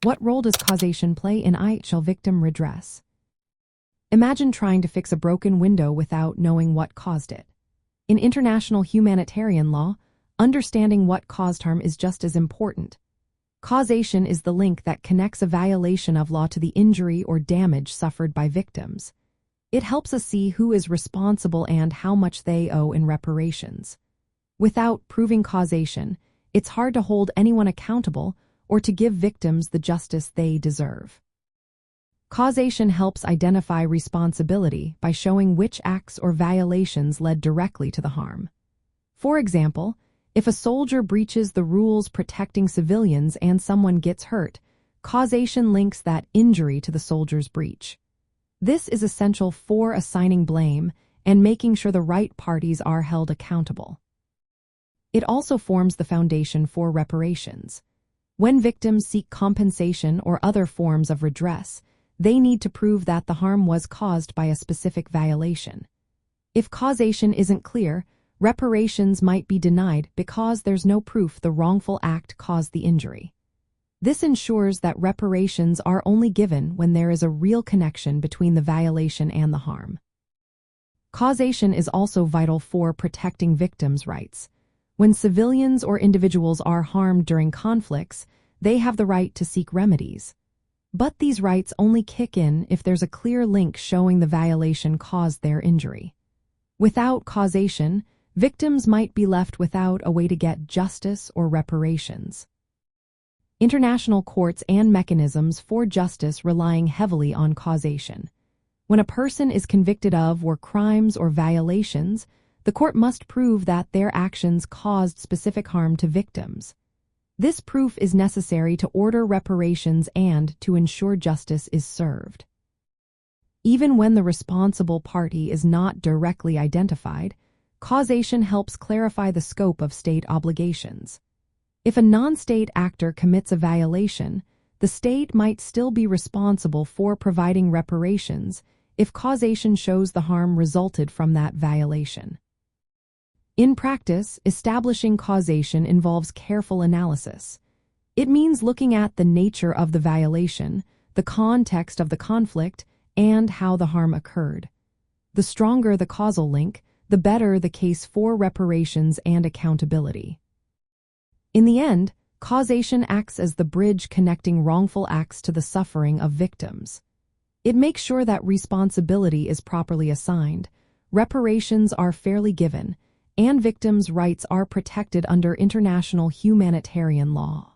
What role does causation play in IHL victim redress? Imagine trying to fix a broken window without knowing what caused it. In international humanitarian law, understanding what caused harm is just as important. Causation is the link that connects a violation of law to the injury or damage suffered by victims. It helps us see who is responsible and how much they owe in reparations. Without proving causation, it's hard to hold anyone accountable or to give victims the justice they deserve. Causation helps identify responsibility by showing which acts or violations led directly to the harm. For example, if a soldier breaches the rules protecting civilians and someone gets hurt, causation links that injury to the soldier's breach. This is essential for assigning blame and making sure the right parties are held accountable. It also forms the foundation for reparations. When victims seek compensation or other forms of redress, they need to prove that the harm was caused by a specific violation. If causation isn't clear, reparations might be denied because there's no proof the wrongful act caused the injury. This ensures that reparations are only given when there is a real connection between the violation and the harm. Causation is also vital for protecting victims' rights. When civilians or individuals are harmed during conflicts, they have the right to seek remedies. But these rights only kick in if there's a clear link showing the violation caused their injury. Without causation, victims might be left without a way to get justice or reparations. International courts and mechanisms for justice relying heavily on causation. When a person is convicted of crimes or violations, the court must prove that their actions caused specific harm to victims. This proof is necessary to order reparations and to ensure justice is served. Even when the responsible party is not directly identified, causation helps clarify the scope of state obligations. If a non-state actor commits a violation, the state might still be responsible for providing reparations if causation shows the harm resulted from that violation. In practice, establishing causation involves careful analysis. It means looking at the nature of the violation, the context of the conflict, and how the harm occurred. The stronger the causal link, the better the case for reparations and accountability. In the end, causation acts as the bridge connecting wrongful acts to the suffering of victims. It makes sure that responsibility is properly assigned, reparations are fairly given, and victims' rights are protected under international humanitarian law.